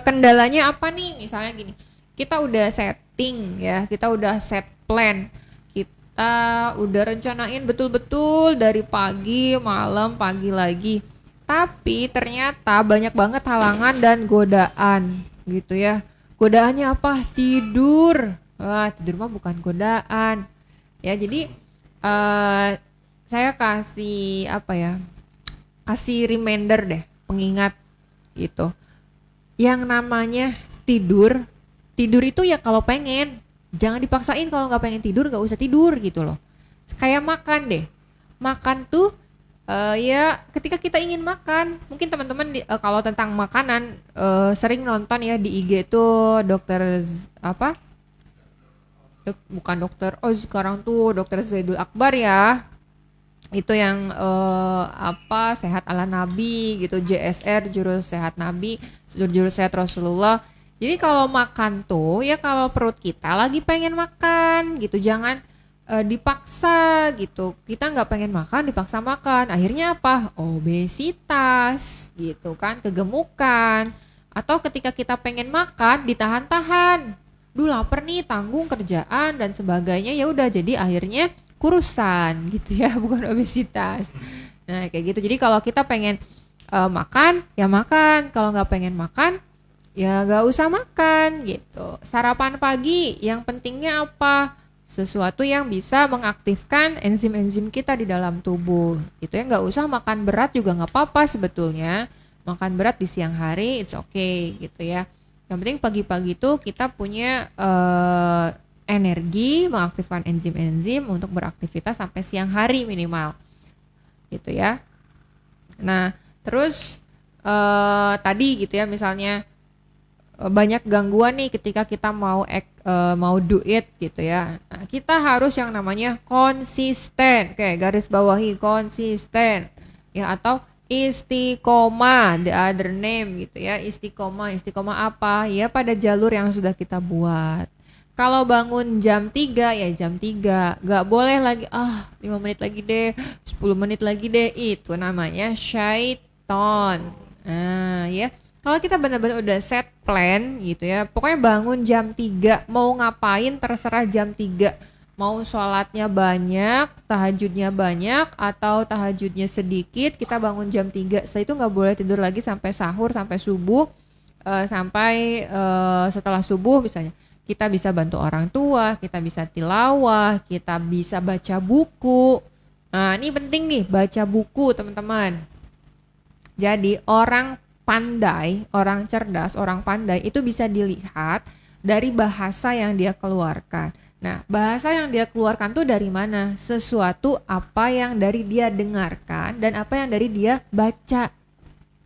kendalanya apa nih? Misalnya gini, kita udah setting ya, kita udah set plan, kita udah rencanain betul-betul dari pagi, malam, pagi lagi. Tapi ternyata banyak banget halangan dan godaan gitu ya. Godaannya apa? Tidur. Wah, tidur mah bukan godaan. Ya, jadi saya kasih apa ya? Kasih reminder deh, pengingat gitu. Yang namanya tidur, tidur itu ya kalau pengen, jangan dipaksain. Kalau nggak pengen tidur nggak usah tidur gitu loh. Kayak makan deh, makan tuh ya ketika kita ingin makan. Mungkin teman-teman kalau tentang makanan sering nonton ya di IG tuh apa, bukan dokter, oh sekarang tuh dokter Zaidul Akbar ya, itu yang apa, sehat ala Nabi gitu, JSR, jurus sehat Nabi, jurus sehat Rasulullah. Jadi kalau makan tuh ya kalau perut kita lagi pengen makan gitu, jangan dipaksa gitu. Kita nggak pengen makan dipaksa makan, akhirnya apa? Obesitas gitu kan, kegemukan. Atau ketika kita pengen makan ditahan-tahan, duh lapar nih, tanggung kerjaan dan sebagainya, ya udah jadi akhirnya kurusan gitu ya, bukan obesitas. Nah kayak gitu. Jadi kalau kita pengen makan ya makan, kalau nggak pengen makan ya nggak usah makan gitu. Sarapan pagi yang pentingnya apa? Sesuatu yang bisa mengaktifkan enzim-enzim kita di dalam tubuh gitu ya. Nggak usah makan berat juga nggak apa-apa sebetulnya. Makan berat di siang hari it's okay gitu ya. Yang penting pagi-pagi tuh kita punya energi, mengaktifkan enzim-enzim untuk beraktivitas sampai siang hari minimal gitu ya. Nah terus tadi gitu ya, misalnya banyak gangguan nih ketika kita mau do it gitu ya. Nah, kita harus yang namanya konsisten. Oke, garis bawahi konsisten ya, atau istiqomah, the other name gitu ya. Istiqomah apa? Ya pada jalur yang sudah kita buat. Kalau bangun jam 3 ya jam 3. Gak boleh lagi 5 menit lagi deh, 10 menit lagi deh. Itu namanya syaiton. Nah, ya. Kalau kita benar-benar udah set plan gitu ya, pokoknya bangun jam 3, mau ngapain terserah jam 3. Mau sholatnya banyak, tahajudnya banyak, atau tahajudnya sedikit, kita bangun jam 3. Setelah itu nggak boleh tidur lagi sampai sahur, sampai subuh, sampai setelah subuh misalnya. Kita bisa bantu orang tua, kita bisa tilawah, kita bisa baca buku. Nah ini penting nih, baca buku teman-teman. Jadi orang pandai, orang cerdas, orang pandai itu bisa dilihat dari bahasa yang dia keluarkan. Nah, bahasa yang dia keluarkan tuh dari mana? Sesuatu apa yang dari dia dengarkan dan apa yang dari dia baca.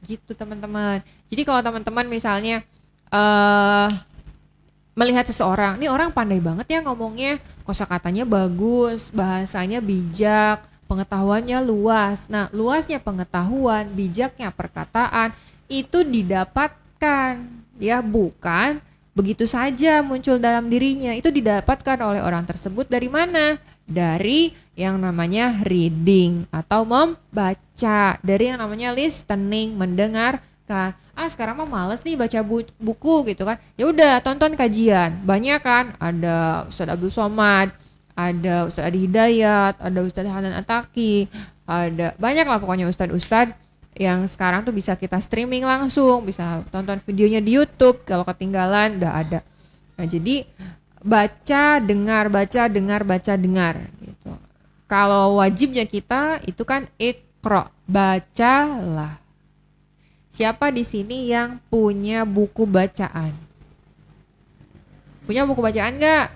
Gitu teman-teman. Jadi kalau teman-teman misalnya melihat seseorang, nih orang pandai banget ya ngomongnya, kosakatanya bagus, bahasanya bijak, pengetahuannya luas. Nah, luasnya pengetahuan, bijaknya perkataan itu didapatkan ya, bukan begitu saja muncul dalam dirinya. Itu didapatkan oleh orang tersebut dari mana? Dari yang namanya reading atau membaca, dari yang namanya listening, mendengarkan. Sekarang mah males nih baca buku gitu kan. Ya udah tonton kajian. Banyak kan, ada Ustadz Abdul Somad, ada Ustadz Adi Hidayat, ada Ustadz Hanan Ataki, ada banyak lah pokoknya ustadz-ustadz yang sekarang tuh bisa kita streaming langsung, bisa tonton videonya di YouTube, kalau ketinggalan udah ada. Nah, jadi baca, dengar, baca, dengar, baca, dengar gitu. Kalau wajibnya kita itu kan iqra, bacalah. Siapa di sini yang punya buku bacaan? Punya buku bacaan nggak?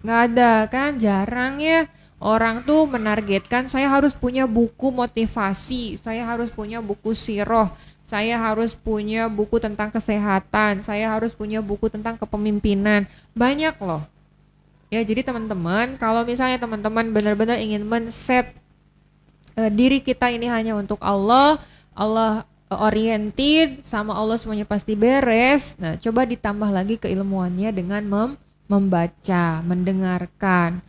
Nggak ada kan, jarang ya. Orang tuh menargetkan saya harus punya buku motivasi, saya harus punya buku siroh, saya harus punya buku tentang kesehatan, saya harus punya buku tentang kepemimpinan. Banyak loh. Ya, jadi teman-teman, kalau misalnya teman-teman benar-benar ingin men-set diri kita ini hanya untuk Allah oriented sama Allah semuanya pasti beres. Nah, coba ditambah lagi keilmuannya dengan membaca, mendengarkan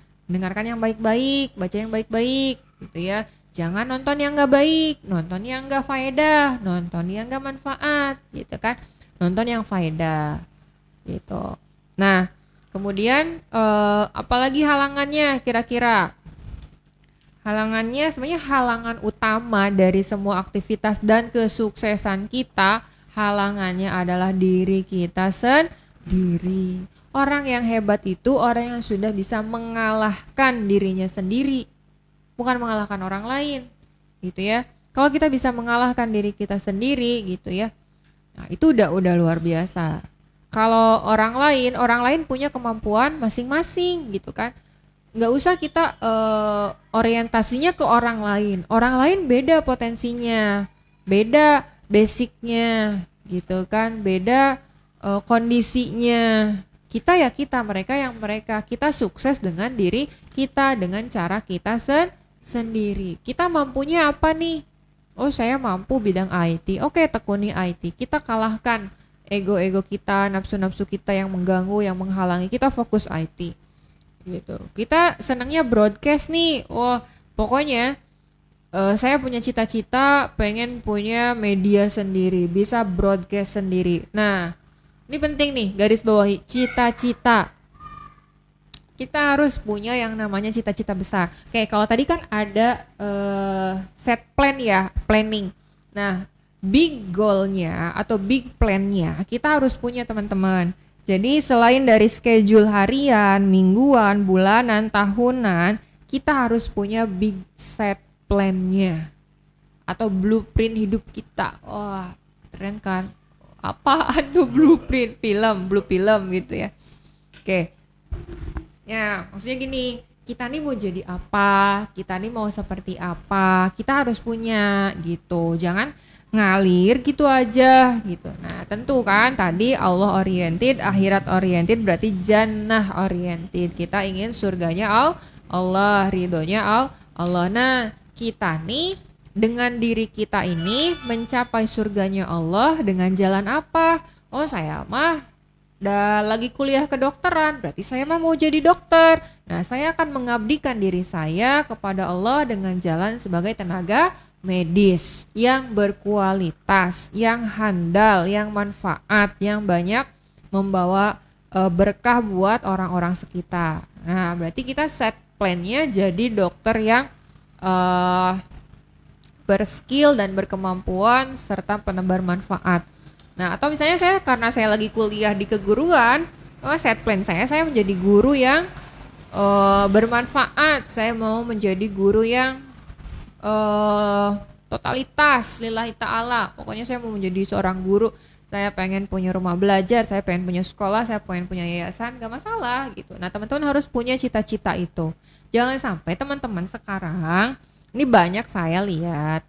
yang baik-baik, baca yang baik-baik, gitu ya. Jangan nonton yang nggak baik, nonton yang nggak faedah, nonton yang nggak manfaat, gitu kan. Nonton yang faedah, gitu. Nah, kemudian apalagi halangannya kira-kira? Halangannya sebenarnya halangan utama dari semua aktivitas dan kesuksesan kita, halangannya adalah diri kita sendiri. Orang yang hebat itu orang yang sudah bisa mengalahkan dirinya sendiri, bukan mengalahkan orang lain, gitu ya. Kalau kita bisa mengalahkan diri kita sendiri, gitu ya, nah itu udah luar biasa. Kalau orang lain punya kemampuan masing-masing, gitu kan. Nggak usah kita orientasinya ke orang lain. Orang lain beda potensinya, beda basicnya, gitu kan, beda kondisinya. Kita ya kita, mereka yang mereka. Kita sukses dengan diri kita, dengan cara kita sendiri. Kita mampunya apa nih? Oh, saya mampu bidang IT. Oke, tekuni IT. Kita kalahkan ego-ego kita, nafsu-nafsu kita yang mengganggu, yang menghalangi. Kita fokus IT. Gitu. Kita senangnya broadcast nih. Wah, pokoknya saya punya cita-cita pengen punya media sendiri, bisa broadcast sendiri. Nah, ini penting nih, garis bawahi cita-cita. Kita harus punya yang namanya cita-cita besar. Oke, kalau tadi kan ada set plan ya, planning. Nah, big goalnya atau big plannya kita harus punya, teman-teman. Jadi selain dari schedule harian, mingguan, bulanan, tahunan, kita harus punya big set plan-nya atau blueprint hidup kita. Wah, keren kan? Apaan tuh blueprint? Blue film gitu ya. Oke. Ya, maksudnya gini, kita nih mau jadi apa? Kita nih mau seperti apa? Kita harus punya gitu. Jangan ngalir gitu aja gitu. Nah, tentu kan tadi Allah oriented, akhirat oriented, berarti jannah oriented. Kita ingin surganya Allah, ridhonya Allah. Nah, kita nih dengan diri kita ini mencapai surganya Allah dengan jalan apa? Oh, saya mah lagi kuliah kedokteran, berarti saya mah mau jadi dokter. Nah, saya akan mengabdikan diri saya kepada Allah dengan jalan sebagai tenaga medis yang berkualitas, yang handal, yang manfaat, yang banyak membawa berkah buat orang-orang sekitar. Nah, berarti kita set plan-nya jadi dokter yang berskill dan berkemampuan serta penebar manfaat. Nah, atau misalnya karena saya lagi kuliah di keguruan, set plan saya menjadi guru yang bermanfaat. Saya mau menjadi guru yang totalitas lillahi ta'ala. Pokoknya saya mau menjadi seorang guru. Saya pengen punya rumah belajar, saya pengen punya sekolah, saya pengen punya yayasan, gak masalah gitu. Nah, teman-teman harus punya cita-cita itu. Jangan sampai teman-teman sekarang, ini banyak saya lihat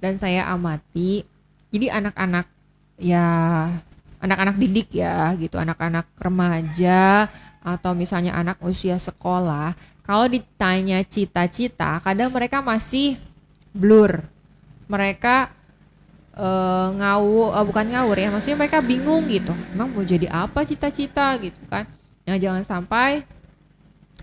dan saya amati. Jadi anak-anak didik ya gitu, anak-anak remaja atau misalnya anak usia sekolah, kalau ditanya cita-cita, kadang mereka masih blur. Mereka bukan ngawur ya, maksudnya mereka bingung gitu. Emang mau jadi apa cita-cita gitu kan. Nah, jangan sampai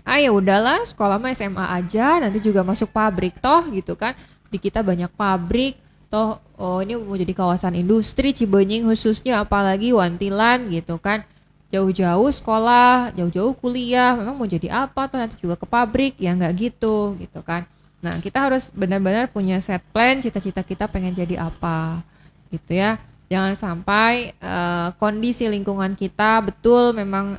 ya udahlah sekolah mah SMA aja, nanti juga masuk pabrik toh gitu kan. Di kita banyak pabrik toh, ini mau jadi kawasan industri Cibenying khususnya, apalagi Wantilan gitu kan. Jauh-jauh sekolah, jauh-jauh kuliah, memang mau jadi apa toh nanti juga ke pabrik, ya nggak gitu kan. Nah, kita harus benar-benar punya set plan, cita-cita kita pengen jadi apa gitu ya. Jangan sampai kondisi lingkungan kita, betul memang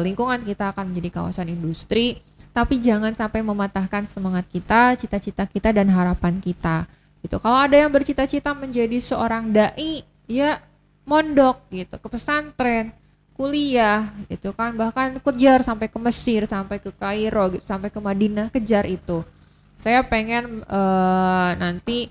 lingkungan kita akan menjadi kawasan industri, tapi jangan sampai mematahkan semangat kita, cita-cita kita dan harapan kita gitu. Kalau ada yang bercita-cita menjadi seorang dai, ya mondok gitu, ke pesantren, kuliah gitu kan, bahkan kejar sampai ke Mesir, sampai ke Kairo gitu, sampai ke Madinah, kejar itu. Saya pengen nanti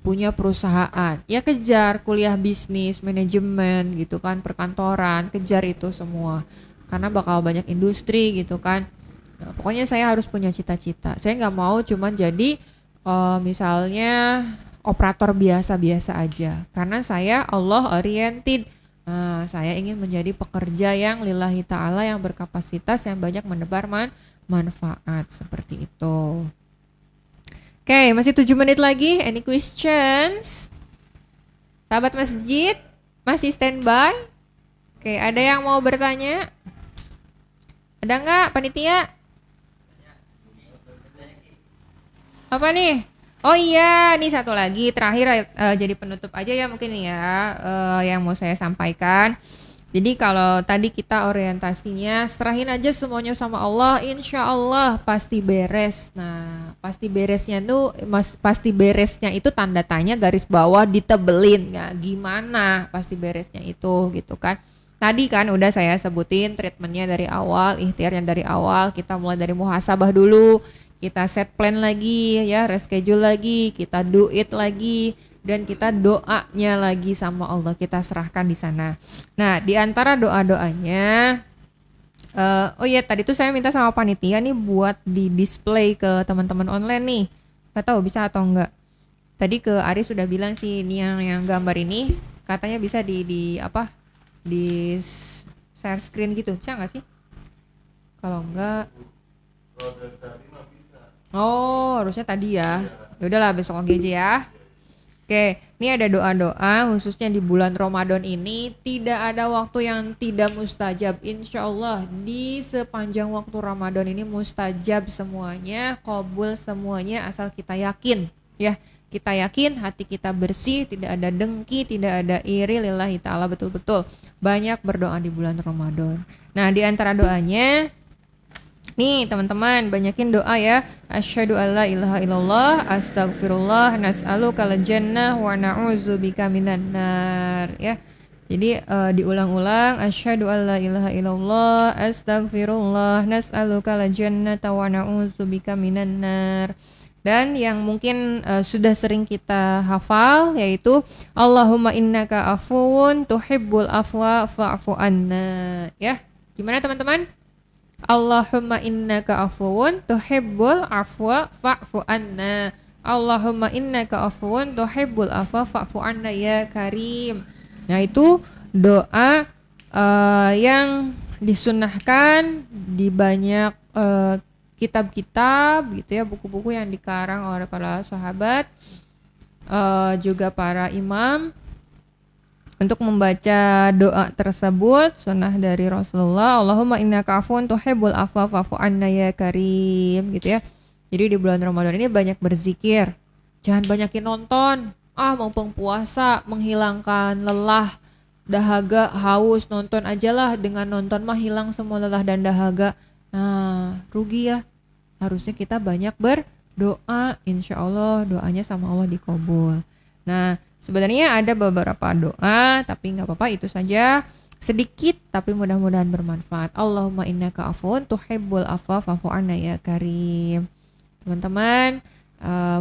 punya perusahaan, ya kejar kuliah bisnis, manajemen gitu kan, perkantoran, kejar itu semua. Karena bakal banyak industri gitu kan. Nah, pokoknya saya harus punya cita-cita. Saya nggak mau cuman jadi misalnya operator biasa-biasa aja. Karena saya Allah oriented. Nah, saya ingin menjadi pekerja yang lillahi ta'ala, yang berkapasitas, yang banyak menebar manfaat seperti itu. Oke, masih 7 menit lagi. Any questions? Sahabat masjid, masih standby? Oke, ada yang mau bertanya? Ada nggak panitia? Apa nih? Oh iya, nih satu lagi terakhir jadi penutup aja ya mungkin ya yang mau saya sampaikan. Jadi kalau tadi kita orientasinya serahin aja semuanya sama Allah, insya Allah pasti beres. Nah, pasti beresnya tuh, pasti beresnya itu tanda tanya garis bawah ditebelin, nggak gimana pasti beresnya itu gitu kan. Tadi kan udah saya sebutin treatmentnya dari awal, ikhtiarnya dari awal, kita mulai dari muhasabah dulu, kita set plan lagi ya, reschedule lagi, kita do it lagi. Dan kita doanya lagi sama Allah, kita serahkan di sana. Nah, di antara doa-doanya, oh iya tadi tuh saya minta sama panitia nih buat di display ke teman-teman online nih. Gak tahu bisa atau enggak. Tadi ke Ari sudah bilang sih ini yang gambar ini katanya bisa di share screen gitu, bisa nggak sih? Kalau enggak, oh harusnya tadi ya. Ya udahlah besok aja ya. Oke, ini ada doa-doa khususnya di bulan Ramadan ini. Tidak ada waktu yang tidak mustajab. Insya Allah di sepanjang waktu Ramadan ini mustajab semuanya, qabul semuanya asal kita yakin ya. Kita yakin, hati kita bersih, tidak ada dengki, tidak ada iri, lillahi ta'ala, betul-betul banyak berdoa di bulan Ramadan. Nah, di antara doanya nih teman-teman, banyakin doa ya. Asyhadu alla ilaha illallah, astagfirullah, nas'alukal jannah wa na'udzubika minan nar ya. Jadi diulang-ulang, asyhadu alla ilaha illallah, astagfirullah, nas'alukal jannata wa na'udzubika minan nar. Dan yang mungkin sudah sering kita hafal yaitu Allahumma innaka afuwun tuhibbul afwa fa'fu anna ya. Gimana teman-teman? Allahumma innaka afuwun tuhibbul afwa fa'fu anna. Allahumma innaka afuwun tuhibbul afwa fa'fu anna ya karim. Nah, itu doa yang disunahkan di banyak kitab-kitab gitu ya, buku-buku yang dikarang oleh para sahabat, juga para imam. Untuk membaca doa tersebut sunnah dari Rasulullah, Allahumma innaka afuwun tuhibbul afwa fa'fu anna ya karim gitu ya. Jadi di bulan Ramadan ini banyak berzikir. Jangan banyakin nonton. Mumpung puasa, menghilangkan lelah, dahaga, haus, nonton ajalah. Dengan nonton mah hilang semua lelah dan dahaga. Nah, rugi ya. Harusnya kita banyak berdoa, insya Allah doanya sama Allah dikabul. Nah, sebenarnya ada beberapa doa, tapi nggak apa-apa, itu saja sedikit, tapi mudah-mudahan bermanfaat. Allahumma innaka afuwun tuhibbul afwa fa'fu anna ya karim. Teman-teman,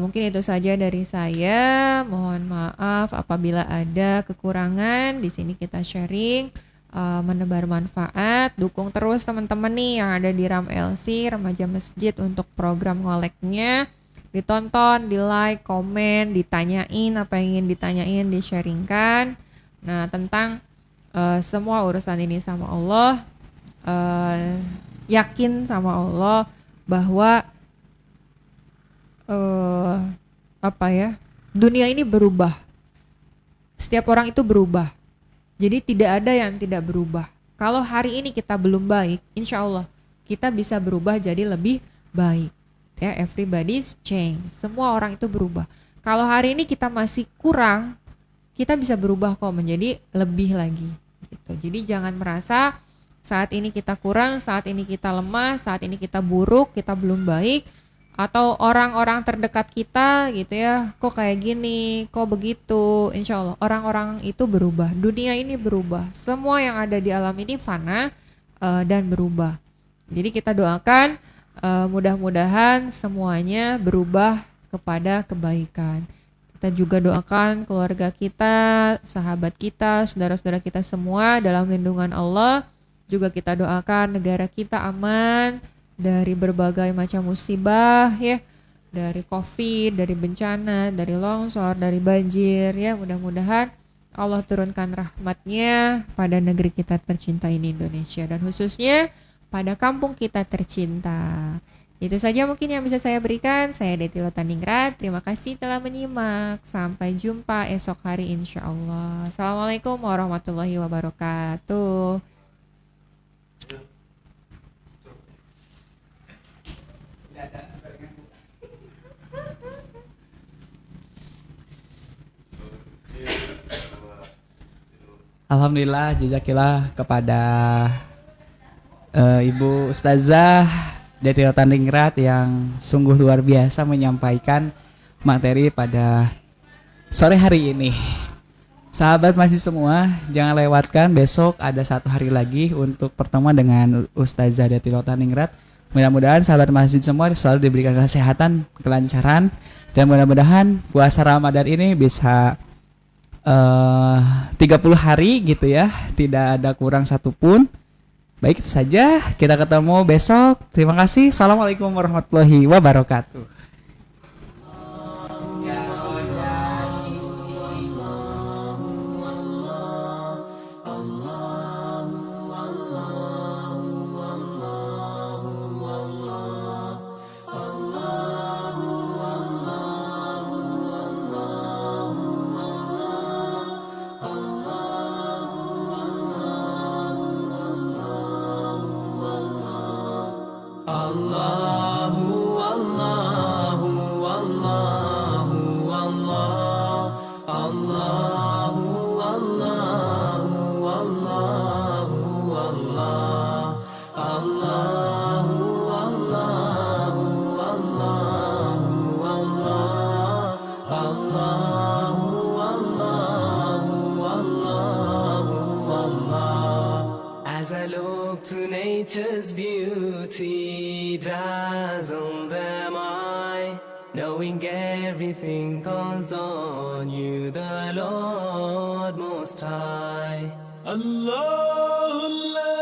mungkin itu saja dari saya. Mohon maaf apabila ada kekurangan. Di sini kita sharing, menebar manfaat. Dukung terus teman-teman nih yang ada di RAM LC, Remaja Masjid, untuk program ngoleknya. Ditonton, di like, komen, ditanyain apa yang ingin ditanyain, di-sharingkan. Nah, tentang semua urusan ini sama Allah, yakin sama Allah bahwa dunia ini berubah. Setiap orang itu berubah. Jadi tidak ada yang tidak berubah. Kalau hari ini kita belum baik, insya Allah kita bisa berubah jadi lebih baik. Ya, everybody's change. Semua orang itu berubah. Kalau hari ini kita masih kurang, kita bisa berubah kok menjadi lebih lagi. Gitu. Jadi jangan merasa saat ini kita kurang, saat ini kita lemah, saat ini kita buruk, kita belum baik, atau orang-orang terdekat kita gitu ya, kok kayak gini, kok begitu. Insya Allah orang-orang itu berubah. Dunia ini berubah. Semua yang ada di alam ini fana dan berubah. Jadi kita doakan mudah-mudahan semuanya berubah kepada kebaikan. Kita juga doakan keluarga kita, sahabat kita, saudara-saudara kita semua dalam lindungan Allah. Juga kita doakan negara kita aman dari berbagai macam musibah ya. dari COVID, dari bencana, dari longsor, dari banjir ya. Mudah-mudahan Allah turunkan rahmatnya pada negeri kita tercinta ini Indonesia dan khususnya pada kampung kita tercinta. Itu saja mungkin yang bisa saya berikan. Saya Deti Lotaningrat. Terima kasih telah menyimak. Sampai jumpa esok hari insya Allah. Assalamualaikum warahmatullahi wabarakatuh. Alhamdulillah, jazakillah kepada Ibu Ustazah Deti Lotaningrat yang sungguh luar biasa menyampaikan materi pada sore hari ini. Sahabat masih semua, jangan lewatkan besok ada 1 hari lagi untuk pertemuan dengan Ustazah Deti Lotaningrat. Mudah-mudahan sahabat masjid semua selalu diberikan kesehatan, kelancaran, dan mudah-mudahan puasa Ramadan ini bisa 30 hari gitu ya, tidak ada kurang satupun. Baik, itu saja, kita ketemu besok. Terima kasih. Assalamualaikum warahmatullahi wabarakatuh. Allahu Allahu Allahu Allah Allahu Allahu Allahu Allah Allahu Allahu Allahu Allah Allahu Allahu Allahu Allah. As I look to nature's beauty, dazzled am I, knowing everything calls on you, the Lord Most High. الله